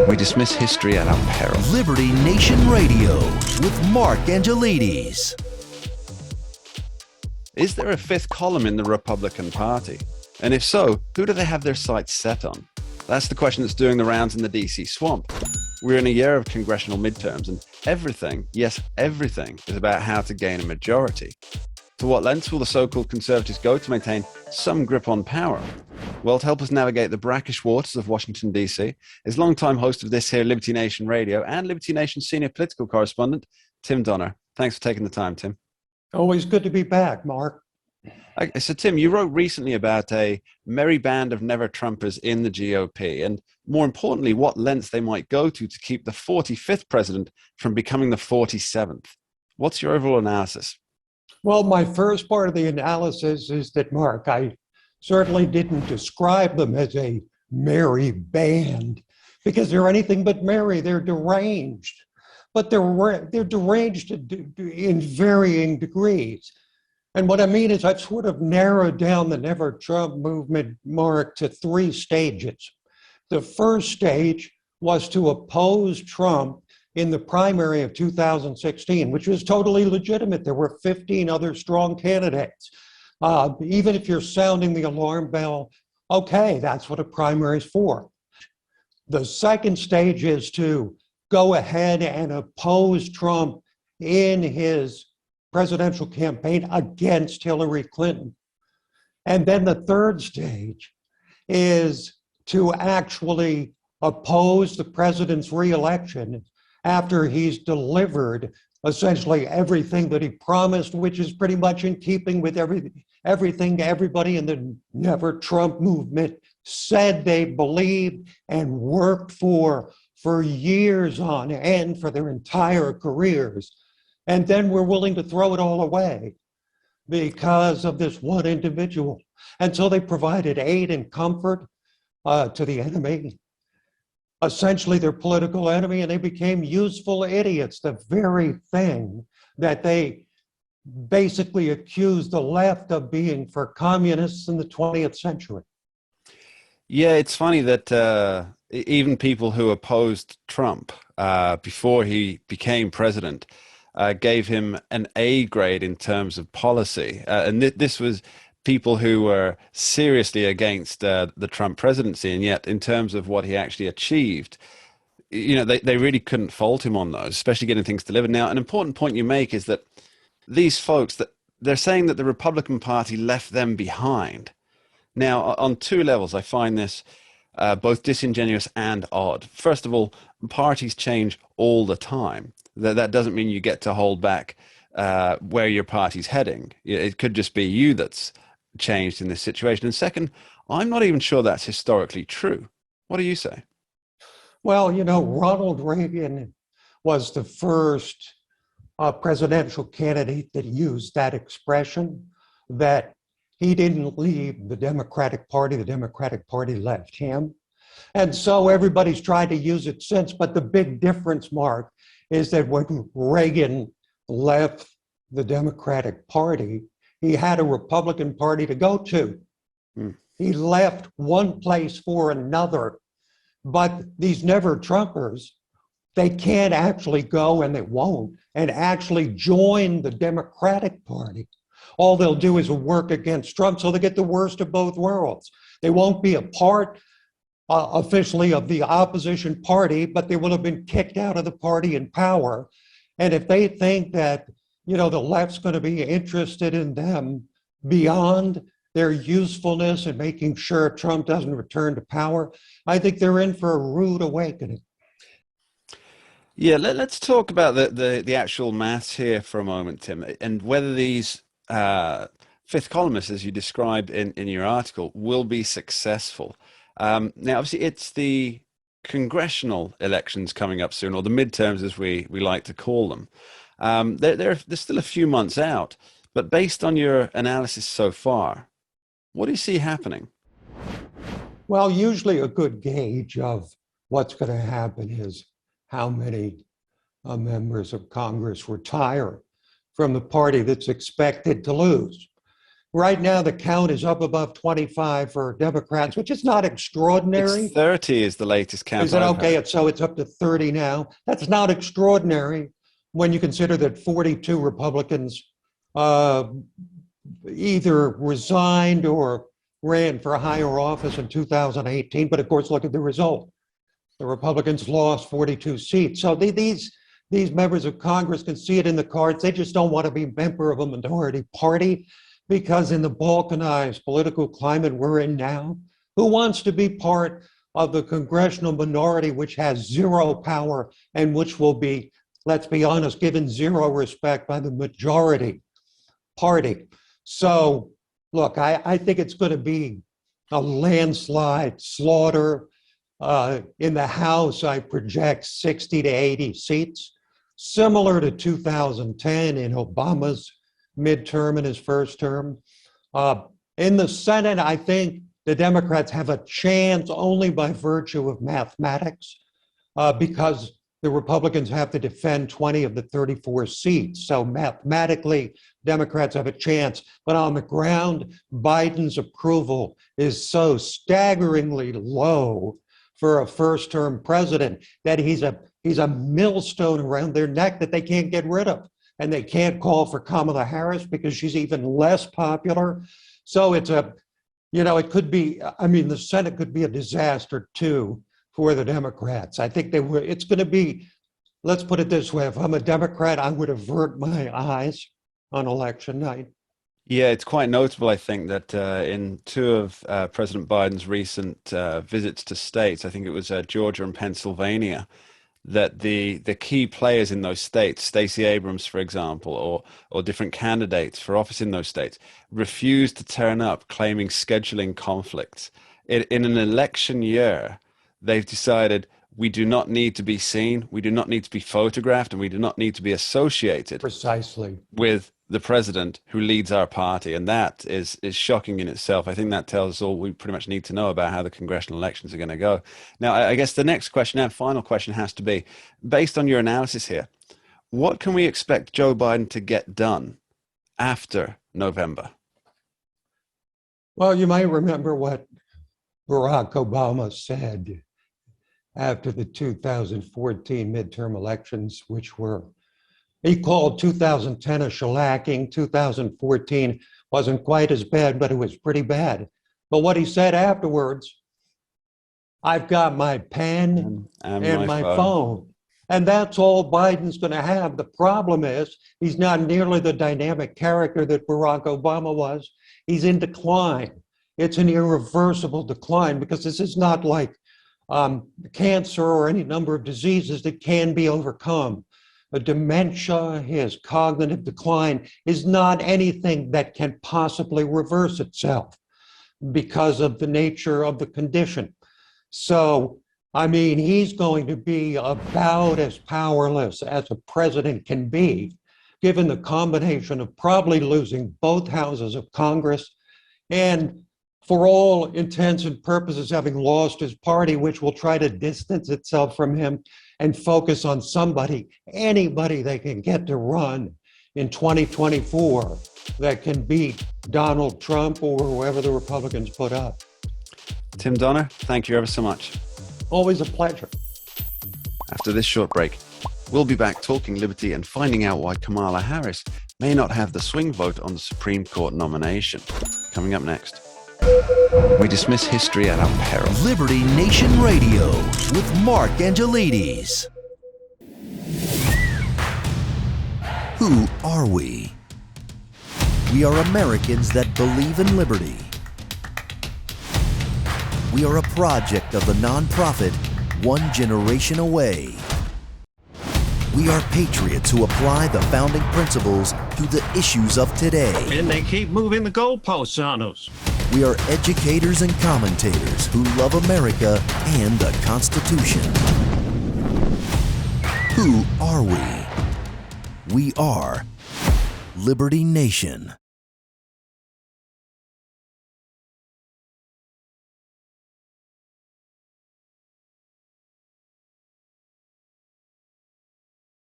We dismiss history at our peril. Liberty Nation Radio with Mark Angelides. Is there a fifth column in the Republican Party? And if so, who do they have their sights set on? That's the question that's doing the rounds in the DC swamp. We're in a year of congressional midterms, and everything, yes, everything, is about how to gain a majority. To what lengths will the so-called conservatives go to maintain some grip on power? Well, to help us navigate the brackish waters of Washington, D.C., is longtime host of this here Liberty Nation Radio and Liberty Nation senior political correspondent, Tim Donner. Thanks for taking the time, Tim. Always good to be back, Mark. So, Tim, you wrote recently about a merry band of never-Trumpers in the GOP, and more importantly, what lengths they might go to keep the 45th president from becoming the 47th. What's your overall analysis? Well, my first part of the analysis is that, Mark, I certainly didn't describe them as a merry band because they're anything but merry. They're deranged, but they're deranged in varying degrees. And what I mean is I've sort of narrowed down the Never Trump movement, Mark, to three stages. The first stage was to oppose Trump in the primary of 2016, which was totally legitimate. There were 15 other strong candidates. Even if you're sounding the alarm bell, okay, that's what a primary is for. The second stage is to go ahead and oppose Trump in his presidential campaign against Hillary Clinton. And then the third stage is to actually oppose the president's reelection after he's delivered essentially everything that he promised, which is pretty much in keeping with everything everybody in the Never Trump movement said they believed and worked for years on end for their entire careers. And then we're willing to throw it all away because of this one individual. And so they provided aid and comfort to the enemy, essentially their political enemy, and they became useful idiots, the very thing that they basically accused the left of being for communists in the 20th century. Yeah, it's funny that even people who opposed Trump before he became president gave him an A grade in terms of policy. And this was people who were seriously against the Trump presidency. And yet, in terms of what he actually achieved, you know, they really couldn't fault him on those, especially getting things delivered. Now, an important point you make is that these folks, that they're saying that the Republican Party left them behind. Now, on two levels, I find this both disingenuous and odd. First of all, parties change all the time. That doesn't mean you get to hold back where your party's heading. It could just be you that's changed in this situation. And second, I'm not even sure that's historically true. What do you say? Well, you know, Ronald Reagan was the first presidential candidate that used that expression, that he didn't leave the Democratic Party left him. And so everybody's tried to use it since, but the big difference, Mark, is that when Reagan left the Democratic Party, he had a Republican Party to go to. He left one place for another. But these never-Trumpers, they can't actually go, and they won't, and actually join the Democratic Party. All they'll do is work against Trump, so they get the worst of both worlds. They won't be a part officially of the opposition party, but they will have been kicked out of the party in power. And if they think that, you know, the left's going to be interested in them beyond their usefulness in making sure Trump doesn't return to power, I think they're in for a rude awakening. Yeah, let's talk about the actual maths here for a moment, Tim, and whether these fifth columnists, as you described in your article, will be successful. Now, obviously, it's the congressional elections coming up soon, or the midterms, as we like to call them. They're still a few months out, but based on your analysis so far, what do you see happening? Well, usually a good gauge of what's going to happen is how many members of Congress retire from the party that's expected to lose. Right now, the count is up above 25 for Democrats, which is not It's extraordinary. 30 is the latest count Is it I've okay? heard. So it's up to 30 now. That's not extraordinary when you consider that 42 Republicans uh, either resigned or ran for a higher office in 2018. But of course, look at the result. The Republicans lost 42 seats. So these members of Congress can see it in the cards. They just don't want to be a member of a minority party because in the balkanized political climate we're in now, who wants to be part of the congressional minority which has zero power and which will be, let's be honest, given zero respect by the majority party? So, look, I think it's going to be a landslide slaughter. In the House, I project 60 to 80 seats, similar to 2010 in Obama's midterm and his first term. In the Senate, I think the Democrats have a chance only by virtue of mathematics, because the Republicans have to defend 20 of the 34 seats. So mathematically, Democrats have a chance. But on the ground, Biden's approval is so staggeringly low for a first-term president that he's a millstone around their neck that they can't get rid of. And they can't call for Kamala Harris because she's even less popular. So it's it could be, the Senate could be a disaster too for the Democrats. I think it's going to be, let's put it this way, if I'm a Democrat, I would avert my eyes on election night. Yeah, it's quite notable, I think, that in two of President Biden's recent visits to states, I think it was Georgia and Pennsylvania, that the key players in those states, Stacey Abrams, for example, or different candidates for office in those states, refused to turn up, claiming scheduling conflicts. In an election year, they've decided we do not need to be seen, we do not need to be photographed, and we do not need to be associated Precisely with the president who leads our party. And that is shocking in itself. I think that tells us all we pretty much need to know about how the congressional elections are going to go. Now, I guess the next question, our final question, has to be, based on your analysis here, what can we expect Joe Biden to get done after November? Well, you might remember what Barack Obama said after the 2014 midterm elections, which were, he called 2010 a shellacking. 2014 wasn't quite as bad, but it was pretty bad. But what he said afterwards, I've got my pen and my phone. And that's all Biden's going to have. The problem is he's not nearly the dynamic character that Barack Obama was. He's in decline. It's an irreversible decline because this is not like cancer or any number of diseases that can be overcome. A dementia, his cognitive decline is not anything that can possibly reverse itself because of the nature of the condition. So, he's going to be about as powerless as a president can be, given the combination of probably losing both houses of Congress and, for all intents and purposes, having lost his party, which will try to distance itself from him and focus on anybody they can get to run in 2024 that can beat Donald Trump or whoever the Republicans put up. Tim Donner, thank you ever so much. Always a pleasure. After this short break, we'll be back talking liberty and finding out why Kamala Harris may not have the swing vote on the Supreme Court nomination. Coming up next. We dismiss history at our peril. Liberty Nation Radio with Mark Angelides. Who are we? We are Americans that believe in liberty. We are a project of the nonprofit One Generation Away. We are patriots who apply the founding principles to the issues of today. And they keep moving the goalposts on us. We are educators and commentators who love America and the Constitution. Who are we? We are Liberty Nation.